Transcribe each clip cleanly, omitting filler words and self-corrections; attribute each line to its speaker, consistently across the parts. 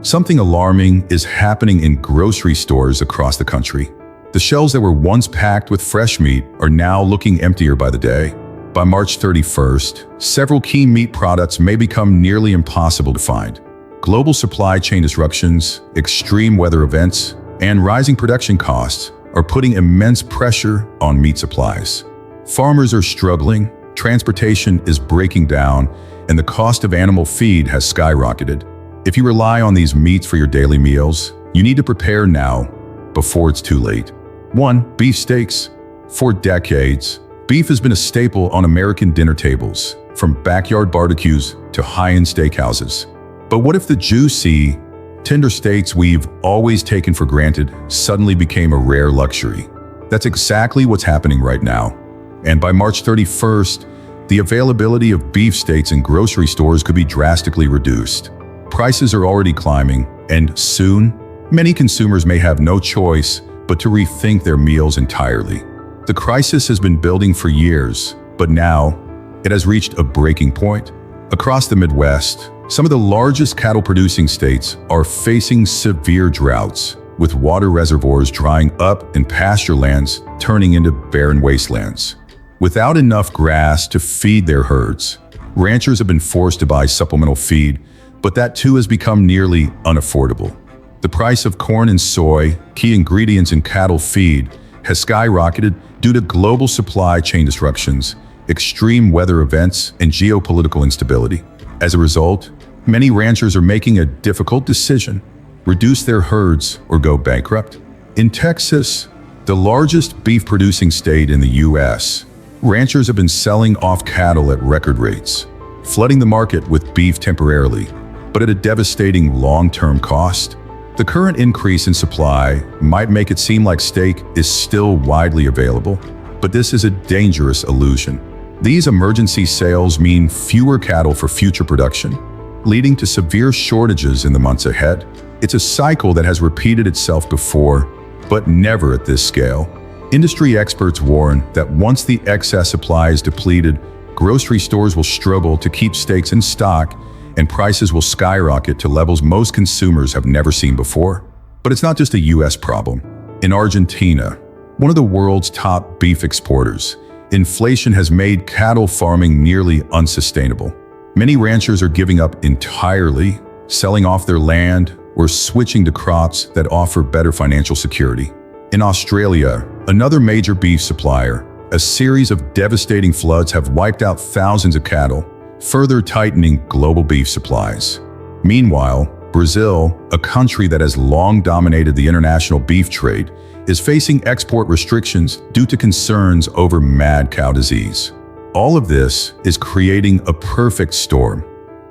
Speaker 1: Something alarming is happening in grocery stores across the country. The shelves that were once packed with fresh meat are now looking emptier by the day. By March 31st, several key meat products may become nearly impossible to find. Global supply chain disruptions, extreme weather events, and rising production costs are putting immense pressure on meat supplies. Farmers are struggling, transportation is breaking down, and the cost of animal feed has skyrocketed. If you rely on these meats for your daily meals, you need to prepare now, before it's too late. 1. Beef steaks. For decades, beef has been a staple on American dinner tables, from backyard barbecues to high-end steakhouses. But what if the juicy, tender steaks we've always taken for granted suddenly became a rare luxury? That's exactly what's happening right now. And by March 31st, the availability of beef steaks in grocery stores could be drastically reduced. Prices are already climbing, and soon, many consumers may have no choice but to rethink their meals entirely. The crisis has been building for years, but now it has reached a breaking point. Across the Midwest, some of the largest cattle-producing states are facing severe droughts, with water reservoirs drying up and pasture lands turning into barren wastelands. Without enough grass to feed their herds, ranchers have been forced to buy supplemental feed, but that too has become nearly unaffordable. The price of corn and soy, key ingredients in cattle feed, has skyrocketed due to global supply chain disruptions, extreme weather events, and geopolitical instability. As a result, many ranchers are making a difficult decision: reduce their herds or go bankrupt. In Texas, the largest beef-producing state in the U.S., ranchers have been selling off cattle at record rates, flooding the market with beef temporarily, but at a devastating long-term cost. The current increase in supply might make it seem like steak is still widely available, but this is a dangerous illusion. These emergency sales mean fewer cattle for future production, leading to severe shortages in the months ahead. It's a cycle that has repeated itself before, but never at this scale. Industry experts warn that once the excess supply is depleted, grocery stores will struggle to keep steaks in stock, and prices will skyrocket to levels most consumers have never seen before. But it's not just a U.S. problem. In Argentina, one of the world's top beef exporters, inflation has made cattle farming nearly unsustainable. Many ranchers are giving up entirely, selling off their land, or switching to crops that offer better financial security. In Australia, another major beef supplier, a series of devastating floods have wiped out thousands of cattle, further tightening global beef supplies. Meanwhile, Brazil, a country that has long dominated the international beef trade, is facing export restrictions due to concerns over mad cow disease. All of this is creating a perfect storm,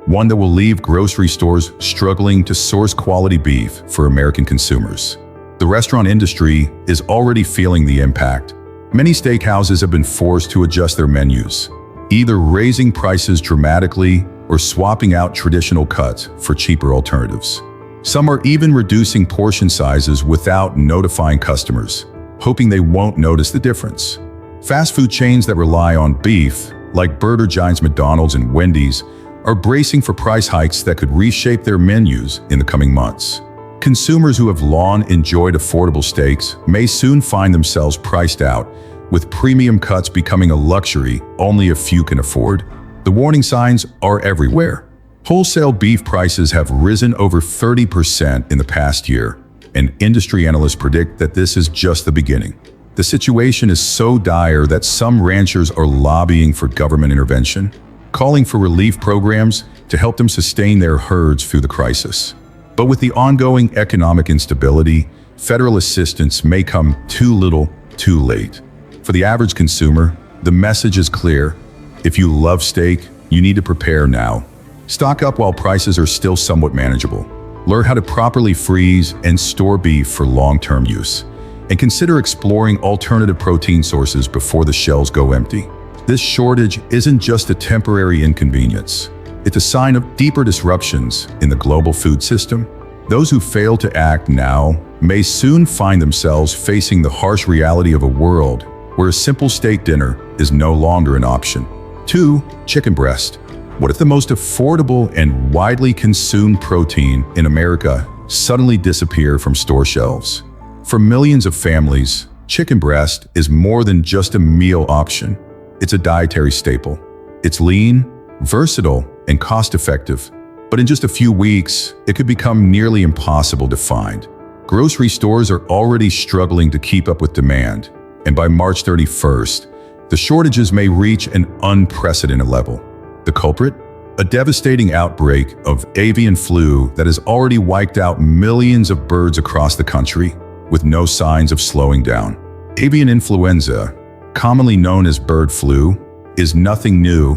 Speaker 1: one that will leave grocery stores struggling to source quality beef for American consumers. The restaurant industry is already feeling the impact. Many steakhouses have been forced to adjust their menus, either raising prices dramatically or swapping out traditional cuts for cheaper alternatives. Some are even reducing portion sizes without notifying customers, hoping they won't notice the difference. Fast food chains that rely on beef, like burger giants McDonald's and Wendy's, are bracing for price hikes that could reshape their menus in the coming months. Consumers who have long enjoyed affordable steaks may soon find themselves priced out, with premium cuts becoming a luxury only a few can afford. The warning signs are everywhere. Wholesale beef prices have risen over 30% in the past year, and industry analysts predict that this is just the beginning. The situation is so dire that some ranchers are lobbying for government intervention, calling for relief programs to help them sustain their herds through the crisis. But with the ongoing economic instability, federal assistance may come too little, too late. For the average consumer, the message is clear. If you love steak, you need to prepare now. Stock up while prices are still somewhat manageable. Learn how to properly freeze and store beef for long-term use. And consider exploring alternative protein sources before the shelves go empty. This shortage isn't just a temporary inconvenience. It's a sign of deeper disruptions in the global food system. Those who fail to act now may soon find themselves facing the harsh reality of a world where a simple steak dinner is no longer an option. 2. Chicken breast. What if the most affordable and widely consumed protein in America suddenly disappear from store shelves? For millions of families, chicken breast is more than just a meal option. It's a dietary staple. It's lean, versatile, and cost-effective. But in just a few weeks, it could become nearly impossible to find. Grocery stores are already struggling to keep up with demand, and by March 31st, the shortages may reach an unprecedented level. The culprit? A devastating outbreak of avian flu that has already wiped out millions of birds across the country, with no signs of slowing down. Avian influenza, commonly known as bird flu, is nothing new,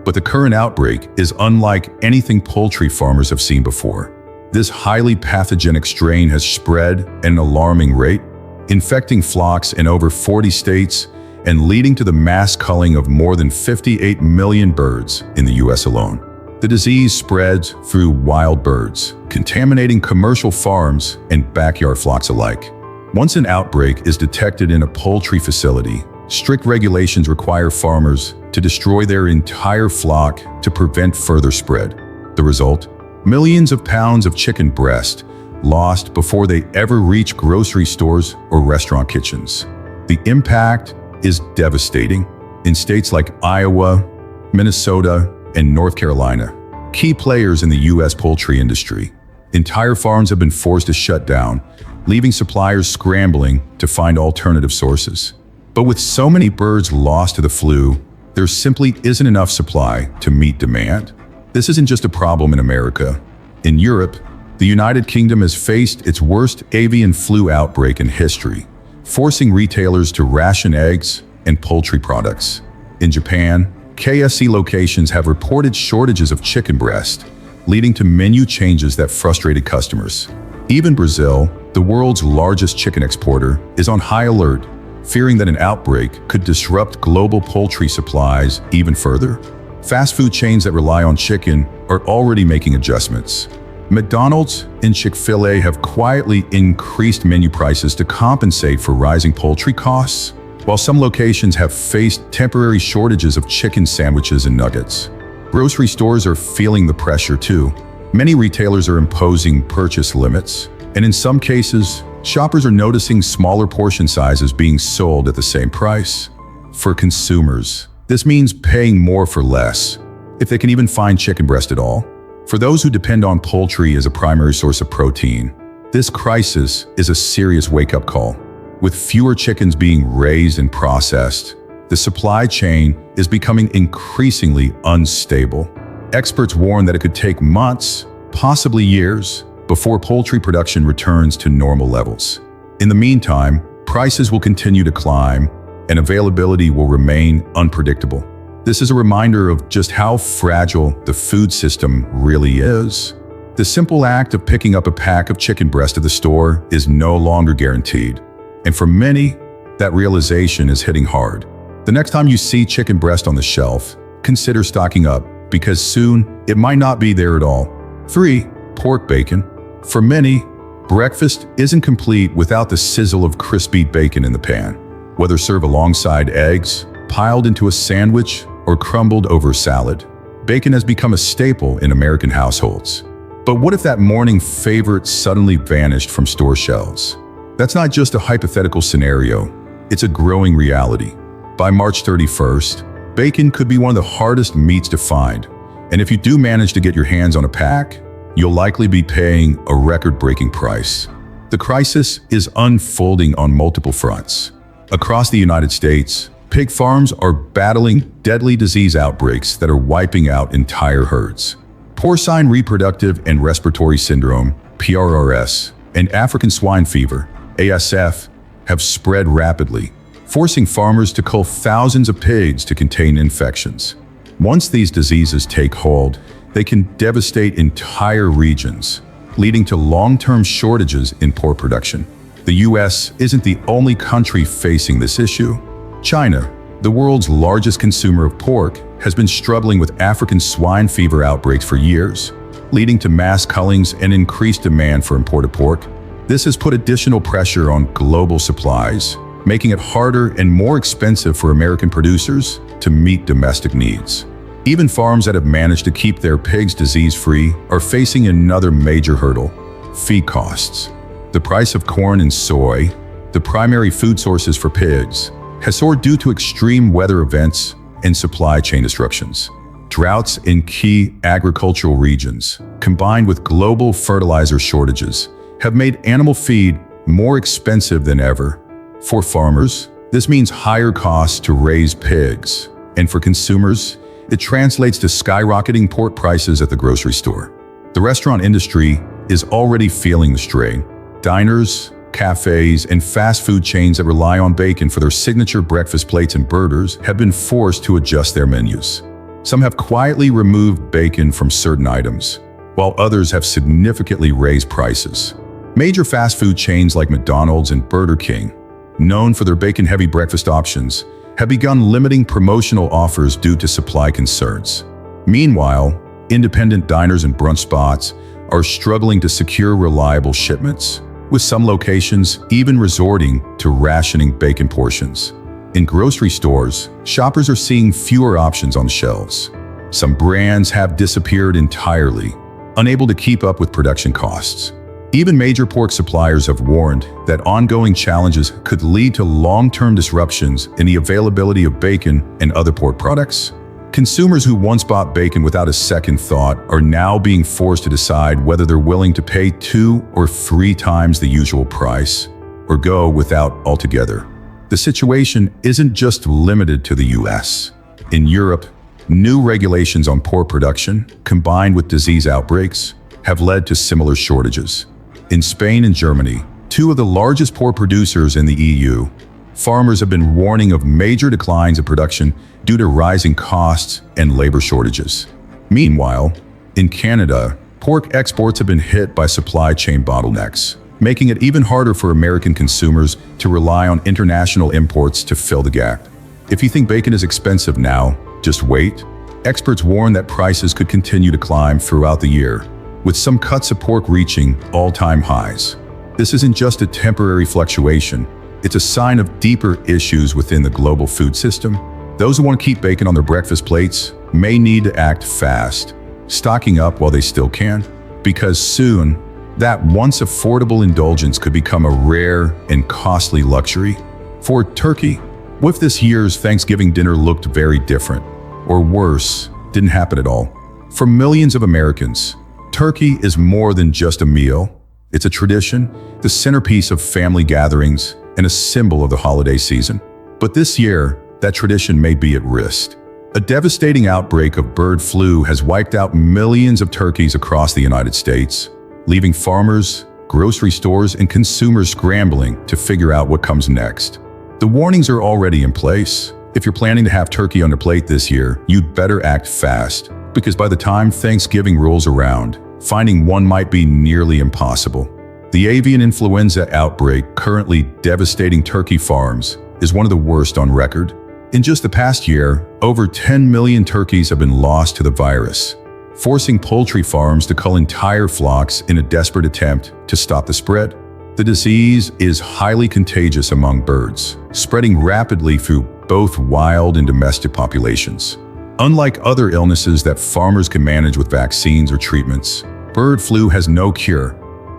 Speaker 1: but the current outbreak is unlike anything poultry farmers have seen before. This highly pathogenic strain has spread at an alarming rate, infecting flocks in over 40 states and leading to the mass culling of more than 58 million birds in the U.S. alone. The disease spreads through wild birds, contaminating commercial farms and backyard flocks alike. Once an outbreak is detected in a poultry facility, strict regulations require farmers to destroy their entire flock to prevent further spread. The result? Millions of pounds of chicken breast lost before they ever reach grocery stores or restaurant kitchens. The impact is devastating. In states like Iowa, Minnesota, and North Carolina, key players in the U.S. poultry industry, entire farms have been forced to shut down, leaving suppliers scrambling to find alternative sources. But with so many birds lost to the flu, there simply isn't enough supply to meet demand. This isn't just a problem in America. In Europe, the United Kingdom has faced its worst avian flu outbreak in history, forcing retailers to ration eggs and poultry products. In Japan, KFC locations have reported shortages of chicken breast, leading to menu changes that frustrated customers. Even Brazil, the world's largest chicken exporter, is on high alert, fearing that an outbreak could disrupt global poultry supplies even further. Fast food chains that rely on chicken are already making adjustments. McDonald's and Chick-fil-A have quietly increased menu prices to compensate for rising poultry costs, while some locations have faced temporary shortages of chicken sandwiches and nuggets. Grocery stores are feeling the pressure too. Many retailers are imposing purchase limits, and in some cases, shoppers are noticing smaller portion sizes being sold at the same price. For consumers, this means paying more for less, if they can even find chicken breast at all. For those who depend on poultry as a primary source of protein, this crisis is a serious wake-up call. With fewer chickens being raised and processed, the supply chain is becoming increasingly unstable. Experts warn that it could take months, possibly years, before poultry production returns to normal levels. In the meantime, prices will continue to climb, and availability will remain unpredictable. This is a reminder of just how fragile the food system really is. The simple act of picking up a pack of chicken breast at the store is no longer guaranteed. And for many, that realization is hitting hard. The next time you see chicken breast on the shelf, consider stocking up, because soon it might not be there at all. 3. Pork bacon. For many, breakfast isn't complete without the sizzle of crispy bacon in the pan. Whether served alongside eggs, piled into a sandwich, or crumbled over a salad, bacon has become a staple in American households. But what if that morning favorite suddenly vanished from store shelves? That's not just a hypothetical scenario, it's a growing reality. By March 31st, bacon could be one of the hardest meats to find, and if you do manage to get your hands on a pack, you'll likely be paying a record-breaking price. The crisis is unfolding on multiple fronts. Across the United States, pig farms are battling deadly disease outbreaks that are wiping out entire herds. Porcine reproductive and respiratory syndrome, PRRS, and African swine fever, ASF, have spread rapidly, forcing farmers to cull thousands of pigs to contain infections. Once these diseases take hold, they can devastate entire regions, leading to long-term shortages in pork production. The U.S. isn't the only country facing this issue. China, the world's largest consumer of pork, has been struggling with African swine fever outbreaks for years, leading to mass cullings and increased demand for imported pork. This has put additional pressure on global supplies, making it harder and more expensive for American producers to meet domestic needs. Even farms that have managed to keep their pigs disease-free are facing another major hurdle: feed costs. The price of corn and soy, the primary food sources for pigs, has soared due to extreme weather events and supply chain disruptions. Droughts in key agricultural regions, combined with global fertilizer shortages, have made animal feed more expensive than ever. For farmers, this means higher costs to raise pigs, and for consumers, it translates to skyrocketing pork prices at the grocery store. The restaurant industry is already feeling the strain. Diners, cafes, and fast food chains that rely on bacon for their signature breakfast plates and burgers have been forced to adjust their menus. Some have quietly removed bacon from certain items, while others have significantly raised prices. Major fast food chains like McDonald's and Burger King, known for their bacon-heavy breakfast options, have begun limiting promotional offers due to supply concerns. Meanwhile, independent diners and brunch spots are struggling to secure reliable shipments, with some locations even resorting to rationing bacon portions. In grocery stores, shoppers are seeing fewer options on the shelves. Some brands have disappeared entirely, unable to keep up with production costs. Even major pork suppliers have warned that ongoing challenges could lead to long-term disruptions in the availability of bacon and other pork products. Consumers who once bought bacon without a second thought are now being forced to decide whether they're willing to pay 2 or 3 times the usual price, or go without altogether. The situation isn't just limited to the US. In Europe, new regulations on pork production, combined with disease outbreaks, have led to similar shortages. In Spain and Germany, 2 of the largest pork producers in the EU, farmers have been warning of major declines in production due to rising costs and labor shortages. Meanwhile, in Canada, pork exports have been hit by supply chain bottlenecks, making it even harder for American consumers to rely on international imports to fill the gap. If you think bacon is expensive now, just wait. Experts warn that prices could continue to climb throughout the year, with some cuts of pork reaching all-time highs. This isn't just a temporary fluctuation, it's a sign of deeper issues within the global food system. Those who want to keep bacon on their breakfast plates may need to act fast, stocking up while they still can, because soon, that once affordable indulgence could become a rare and costly luxury. For turkey, what if this year's Thanksgiving dinner looked very different? Or worse, didn't happen at all? For millions of Americans, turkey is more than just a meal. It's a tradition, the centerpiece of family gatherings, and a symbol of the holiday season. But this year, that tradition may be at risk. A devastating outbreak of bird flu has wiped out millions of turkeys across the United States, leaving farmers, grocery stores, and consumers scrambling to figure out what comes next. The warnings are already in place. If you're planning to have turkey on your plate this year, you'd better act fast, because by the time Thanksgiving rolls around, finding one might be nearly impossible. The avian influenza outbreak currently devastating turkey farms is one of the worst on record. In just the past year, over 10 million turkeys have been lost to the virus, forcing poultry farms to cull entire flocks in a desperate attempt to stop the spread. The disease is highly contagious among birds, spreading rapidly through both wild and domestic populations. Unlike other illnesses that farmers can manage with vaccines or treatments, bird flu has no cure,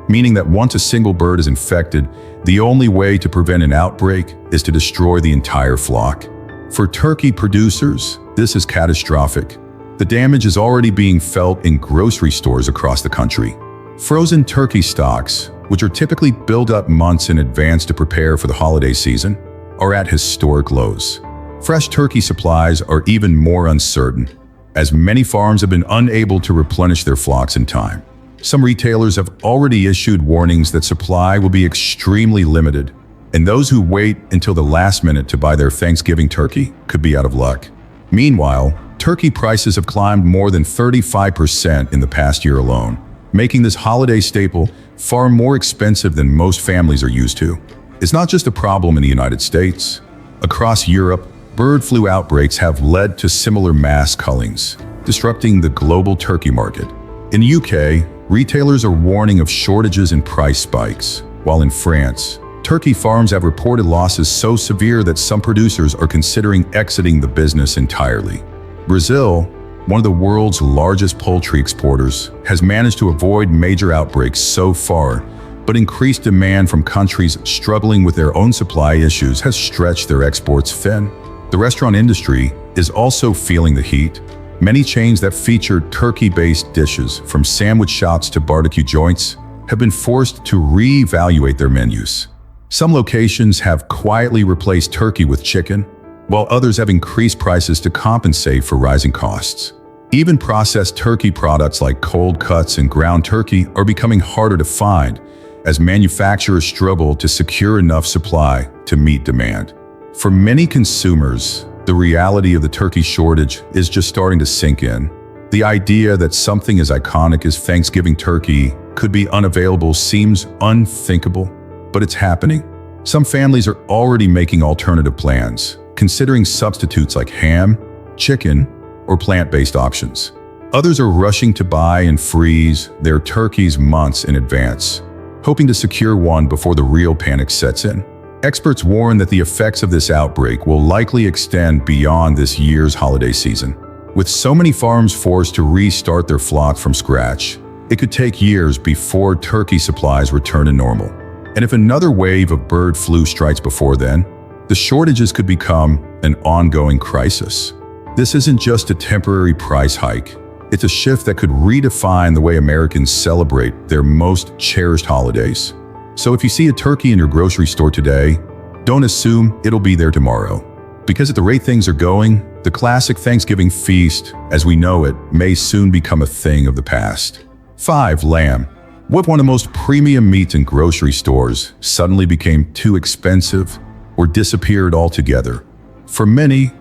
Speaker 1: meaning that once a single bird is infected, the only way to prevent an outbreak is to destroy the entire flock. For turkey producers, this is catastrophic. The damage is already being felt in grocery stores across the country. Frozen turkey stocks, which are typically built up months in advance to prepare for the holiday season, are at historic lows. Fresh turkey supplies are even more uncertain, as many farms have been unable to replenish their flocks in time. Some retailers have already issued warnings that supply will be extremely limited, and those who wait until the last minute to buy their Thanksgiving turkey could be out of luck. Meanwhile, turkey prices have climbed more than 35% in the past year alone, making this holiday staple far more expensive than most families are used to. It's not just a problem in the United States. Across Europe, bird flu outbreaks have led to similar mass cullings, disrupting the global turkey market. In the UK, retailers are warning of shortages and price spikes, while in France, turkey farms have reported losses so severe that some producers are considering exiting the business entirely. Brazil, one of the world's largest poultry exporters, has managed to avoid major outbreaks so far, but increased demand from countries struggling with their own supply issues has stretched their exports thin. The restaurant industry is also feeling the heat. Many chains that feature turkey-based dishes, from sandwich shops to barbecue joints, have been forced to reevaluate their menus. Some locations have quietly replaced turkey with chicken, while others have increased prices to compensate for rising costs. Even processed turkey products like cold cuts and ground turkey are becoming harder to find as manufacturers struggle to secure enough supply to meet demand. For many consumers, the reality of the turkey shortage is just starting to sink in. The idea that something as iconic as Thanksgiving turkey could be unavailable seems unthinkable, but it's happening. Some families are already making alternative plans, considering substitutes like ham, chicken, or plant-based options. Others are rushing to buy and freeze their turkeys months in advance, hoping to secure one before the real panic sets in. Experts warn that the effects of this outbreak will likely extend beyond this year's holiday season. With so many farms forced to restart their flock from scratch, it could take years before turkey supplies return to normal. And if another wave of bird flu strikes before then, the shortages could become an ongoing crisis. This isn't just a temporary price hike. It's a shift that could redefine the way Americans celebrate their most cherished holidays. So if you see a turkey in your grocery store today, don't assume it'll be there tomorrow. Because at the rate things are going, the classic Thanksgiving feast, as we know it, may soon become a thing of the past. 5. Lamb. What one of the most premium meats in grocery stores suddenly became too expensive or disappeared altogether? For many,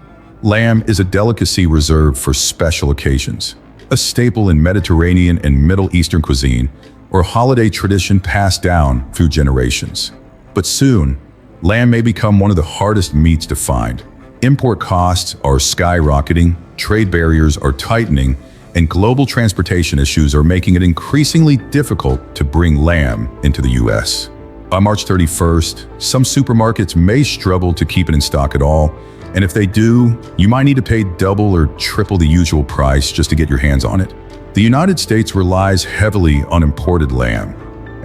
Speaker 1: lamb is a delicacy reserved for special occasions, a staple in Mediterranean and Middle Eastern cuisine, or holiday tradition passed down through generations. But soon, lamb may become one of the hardest meats to find. Import costs are skyrocketing, trade barriers are tightening, and global transportation issues are making it increasingly difficult to bring lamb into the U.S. By March 31st, some supermarkets may struggle to keep it in stock at all, and if they do, you might need to pay double or triple the usual price just to get your hands on it. The United States relies heavily on imported lamb,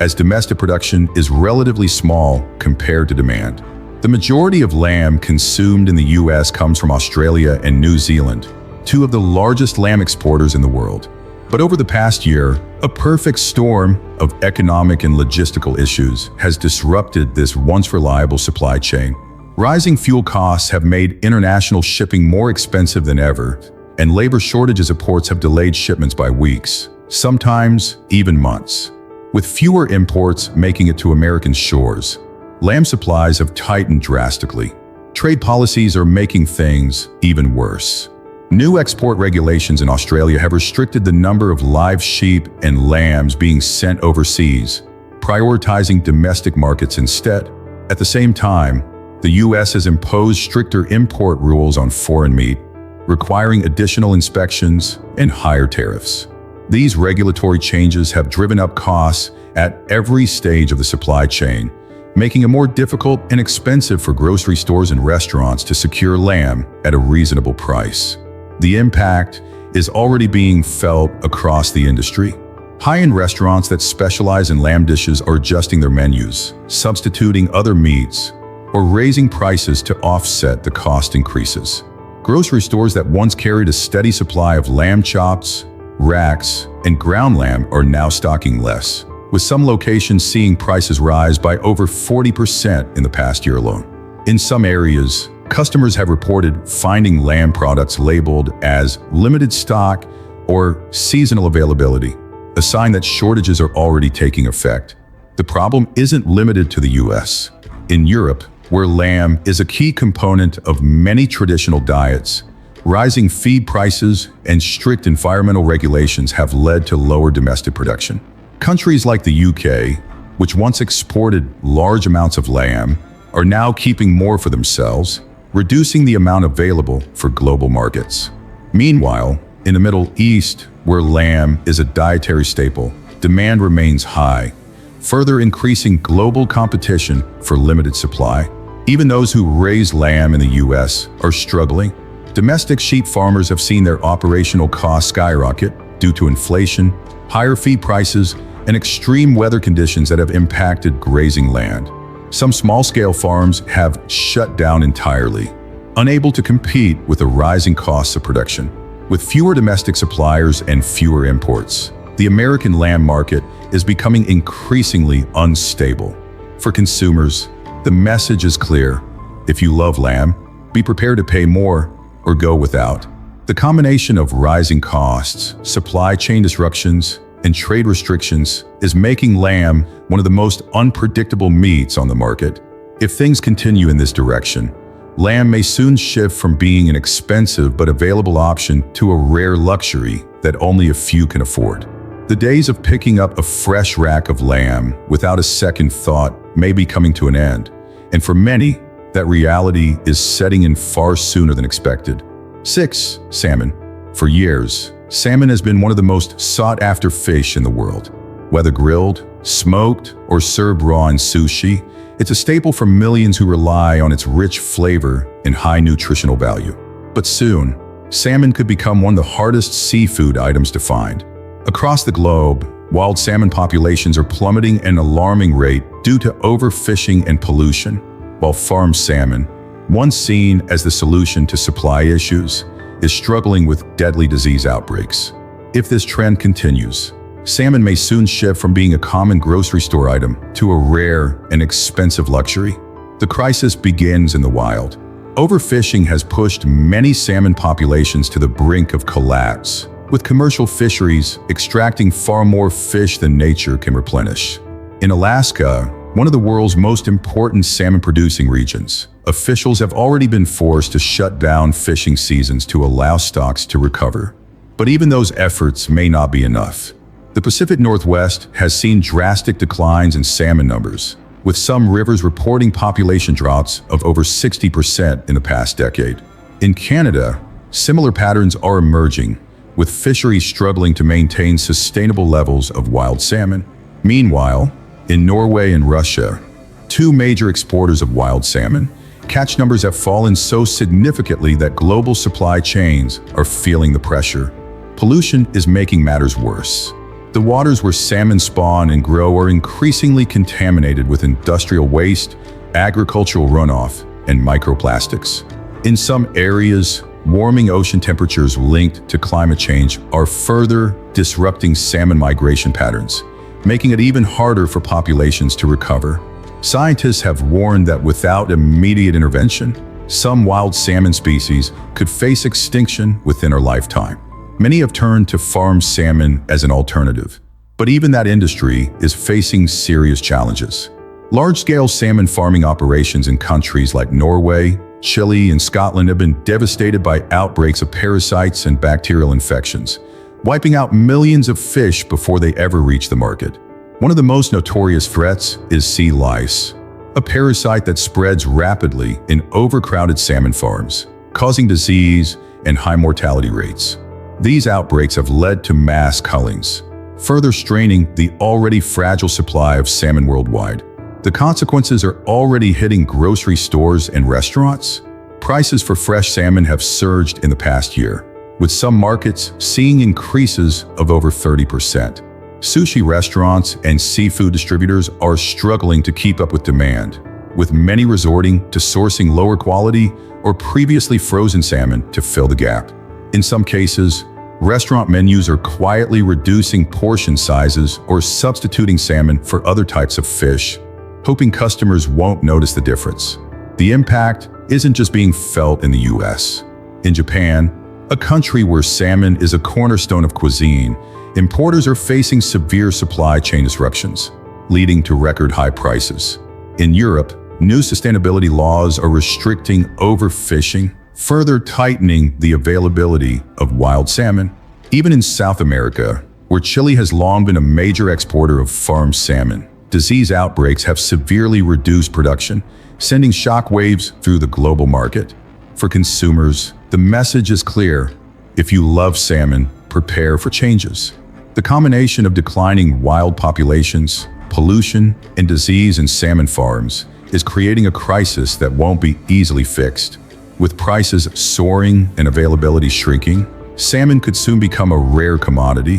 Speaker 1: as domestic production is relatively small compared to demand. The majority of lamb consumed in the U.S. comes from Australia and New Zealand, two of the largest lamb exporters in the world. But over the past year, a perfect storm of economic and logistical issues has disrupted this once reliable supply chain. Rising fuel costs have made international shipping more expensive than ever, and labor shortages at ports have delayed shipments by weeks, sometimes even months. With fewer imports making it to American shores, lamb supplies have tightened drastically. Trade policies are making things even worse. New export regulations in Australia have restricted the number of live sheep and lambs being sent overseas, prioritizing domestic markets instead. At the same time, the U.S. has imposed stricter import rules on foreign meat, requiring additional inspections and higher tariffs. These regulatory changes have driven up costs at every stage of the supply chain, making it more difficult and expensive for grocery stores and restaurants to secure lamb at a reasonable price. The impact is already being felt across the industry. High-end restaurants that specialize in lamb dishes are adjusting their menus, substituting other meats, or raising prices to offset the cost increases. Grocery stores that once carried a steady supply of lamb chops, racks, and ground lamb are now stocking less, with some locations seeing prices rise by over 40% in the past year alone. In some areas, customers have reported finding lamb products labeled as limited stock or seasonal availability, a sign that shortages are already taking effect. The problem isn't limited to the U.S. In Europe, where lamb is a key component of many traditional diets, rising feed prices and strict environmental regulations have led to lower domestic production. Countries like the UK, which once exported large amounts of lamb, are now keeping more for themselves, reducing the amount available for global markets. Meanwhile, in the Middle East, where lamb is a dietary staple, demand remains high, further increasing global competition for limited supply. Even those who raise lamb in the U.S. are struggling. Domestic sheep farmers have seen their operational costs skyrocket due to inflation, higher feed prices, and extreme weather conditions that have impacted grazing land. Some small-scale farms have shut down entirely, unable to compete with the rising costs of production. With fewer domestic suppliers and fewer imports, the American lamb market is becoming increasingly unstable. For consumers, the message is clear. If you love lamb, be prepared to pay more or go without. The combination of rising costs, supply chain disruptions, and trade restrictions is making lamb one of the most unpredictable meats on the market. If things continue in this direction, lamb may soon shift from being an expensive but available option to a rare luxury that only a few can afford. The days of picking up a fresh rack of lamb without a second thought may be coming to an end, and for many, that reality is setting in far sooner than expected. 6. Salmon. For years, salmon has been one of the most sought-after fish in the world. Whether grilled, smoked, or served raw in sushi, it's a staple for millions who rely on its rich flavor and high nutritional value. But soon, salmon could become one of the hardest seafood items to find. Across the globe, wild salmon populations are plummeting at an alarming rate due to overfishing and pollution, while farm salmon, once seen as the solution to supply issues, is struggling with deadly disease outbreaks. If this trend continues, salmon may soon shift from being a common grocery store item to a rare and expensive luxury. The crisis begins in the wild. Overfishing has pushed many salmon populations to the brink of collapse, with commercial fisheries extracting far more fish than nature can replenish. In Alaska, one of the world's most important salmon-producing regions, officials have already been forced to shut down fishing seasons to allow stocks to recover. But even those efforts may not be enough. The Pacific Northwest has seen drastic declines in salmon numbers, with some rivers reporting population drops of over 60% in the past decade. In Canada, similar patterns are emerging, with fisheries struggling to maintain sustainable levels of wild salmon. Meanwhile, in Norway and Russia, two major exporters of wild salmon, catch numbers have fallen so significantly that global supply chains are feeling the pressure. Pollution is making matters worse. The waters where salmon spawn and grow are increasingly contaminated with industrial waste, agricultural runoff, and microplastics. In some areas, warming ocean temperatures linked to climate change are further disrupting salmon migration patterns, making it even harder for populations to recover. Scientists have warned that without immediate intervention, some wild salmon species could face extinction within our lifetime. Many have turned to farm salmon as an alternative, but even that industry is facing serious challenges. Large-scale salmon farming operations in countries like Norway, Chile, and Scotland have been devastated by outbreaks of parasites and bacterial infections, wiping out millions of fish before they ever reach the market. One of the most notorious threats is sea lice, a parasite that spreads rapidly in overcrowded salmon farms, causing disease and high mortality rates. These outbreaks have led to mass cullings, further straining the already fragile supply of salmon worldwide. The consequences are already hitting grocery stores and restaurants. Prices for fresh salmon have surged in the past year, with some markets seeing increases of over 30%. Sushi restaurants and seafood distributors are struggling to keep up with demand, with many resorting to sourcing lower quality or previously frozen salmon to fill the gap. In some cases, restaurant menus are quietly reducing portion sizes or substituting salmon for other types of fish, hoping customers won't notice the difference. The impact isn't just being felt in the US. In Japan, a country where salmon is a cornerstone of cuisine, importers are facing severe supply chain disruptions, leading to record-high prices. In Europe, new sustainability laws are restricting overfishing, further tightening the availability of wild salmon. Even in South America, where Chile has long been a major exporter of farmed salmon, disease outbreaks have severely reduced production, sending shockwaves through the global market. For consumers, the message is clear. If you love salmon, prepare for changes. The combination of declining wild populations, pollution, and disease in salmon farms is creating a crisis that won't be easily fixed. With prices soaring and availability shrinking, salmon could soon become a rare commodity,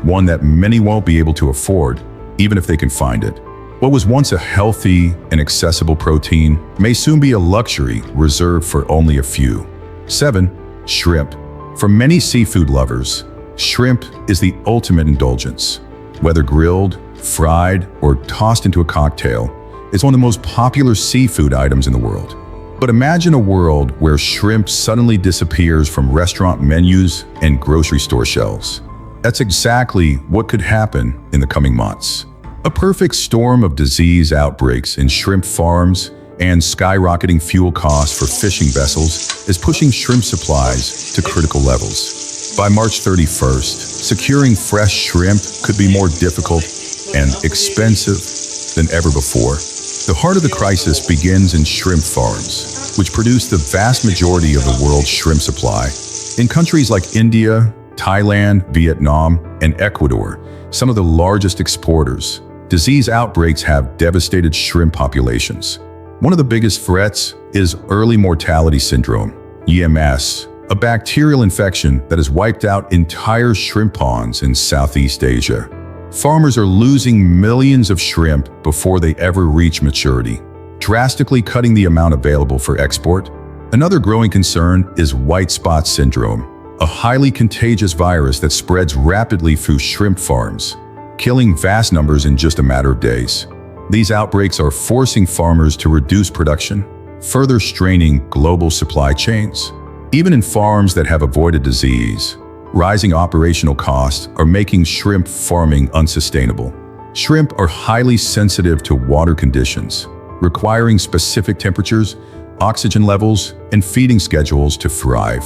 Speaker 1: one that many won't be able to afford, even if they can find it. What was once a healthy and accessible protein may soon be a luxury reserved for only a few. 7. Shrimp. For many seafood lovers, shrimp is the ultimate indulgence. Whether grilled, fried, or tossed into a cocktail, it's one of the most popular seafood items in the world. But imagine a world where shrimp suddenly disappears from restaurant menus and grocery store shelves. That's exactly what could happen in the coming months. A perfect storm of disease outbreaks in shrimp farms and skyrocketing fuel costs for fishing vessels is pushing shrimp supplies to critical levels. By March 31st, securing fresh shrimp could be more difficult and expensive than ever before. The heart of the crisis begins in shrimp farms, which produce the vast majority of the world's shrimp supply. In countries like India, Thailand, Vietnam, and Ecuador, some of the largest exporters, disease outbreaks have devastated shrimp populations. One of the biggest threats is early mortality syndrome, EMS, a bacterial infection that has wiped out entire shrimp ponds in Southeast Asia. Farmers are losing millions of shrimp before they ever reach maturity, drastically cutting the amount available for export. Another growing concern is white spot syndrome, a highly contagious virus that spreads rapidly through shrimp farms, killing vast numbers in just a matter of days. These outbreaks are forcing farmers to reduce production, further straining global supply chains. Even in farms that have avoided disease, rising operational costs are making shrimp farming unsustainable. Shrimp are highly sensitive to water conditions, requiring specific temperatures, oxygen levels, and feeding schedules to thrive.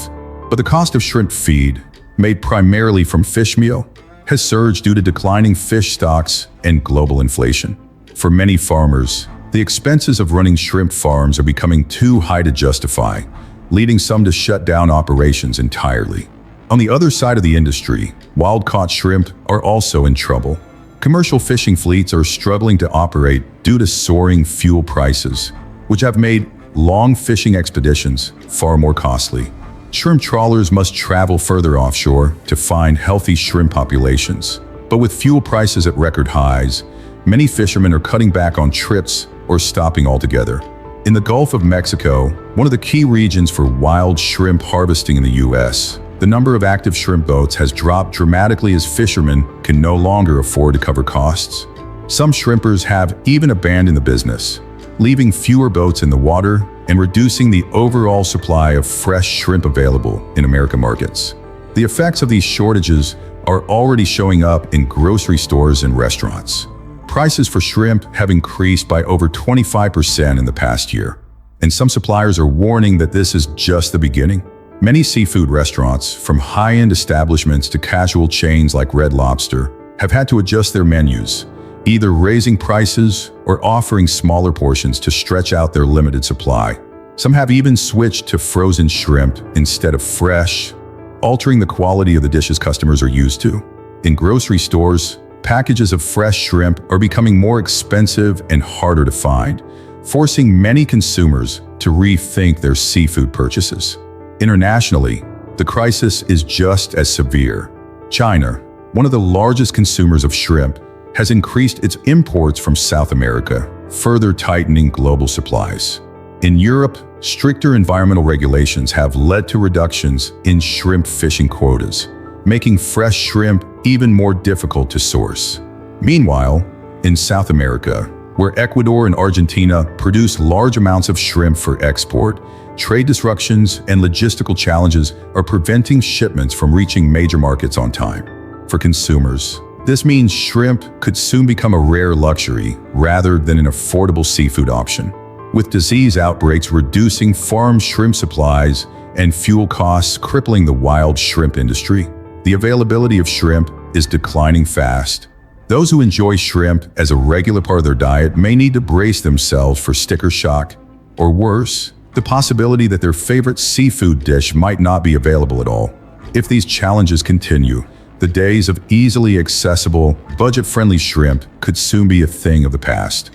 Speaker 1: But the cost of shrimp feed, made primarily from fish meal, has surged due to declining fish stocks and global inflation. For many farmers, the expenses of running shrimp farms are becoming too high to justify, leading some to shut down operations entirely. On the other side of the industry, wild-caught shrimp are also in trouble. Commercial fishing fleets are struggling to operate due to soaring fuel prices, which have made long fishing expeditions far more costly. Shrimp trawlers must travel further offshore to find healthy shrimp populations. But with fuel prices at record highs, many fishermen are cutting back on trips or stopping altogether. In the Gulf of Mexico, one of the key regions for wild shrimp harvesting in the U.S., the number of active shrimp boats has dropped dramatically as fishermen can no longer afford to cover costs. Some shrimpers have even abandoned the business, leaving fewer boats in the water and reducing the overall supply of fresh shrimp available in American markets. The effects of these shortages are already showing up in grocery stores and restaurants. Prices for shrimp have increased by over 25% in the past year, and some suppliers are warning that this is just the beginning. Many seafood restaurants, from high-end establishments to casual chains like Red Lobster, have had to adjust their menus, either raising prices or offering smaller portions to stretch out their limited supply. Some have even switched to frozen shrimp instead of fresh, altering the quality of the dishes customers are used to. In grocery stores, packages of fresh shrimp are becoming more expensive and harder to find, forcing many consumers to rethink their seafood purchases. Internationally, the crisis is just as severe. China, one of the largest consumers of shrimp, has increased its imports from South America, further tightening global supplies. In Europe, stricter environmental regulations have led to reductions in shrimp fishing quotas, making fresh shrimp even more difficult to source. Meanwhile, in South America, where Ecuador and Argentina produce large amounts of shrimp for export, trade disruptions and logistical challenges are preventing shipments from reaching major markets on time. For consumers, this means shrimp could soon become a rare luxury rather than an affordable seafood option. With disease outbreaks reducing farm shrimp supplies and fuel costs crippling the wild shrimp industry, the availability of shrimp is declining fast. Those who enjoy shrimp as a regular part of their diet may need to brace themselves for sticker shock, or worse, the possibility that their favorite seafood dish might not be available at all. If these challenges continue, the days of easily accessible, budget-friendly shrimp could soon be a thing of the past.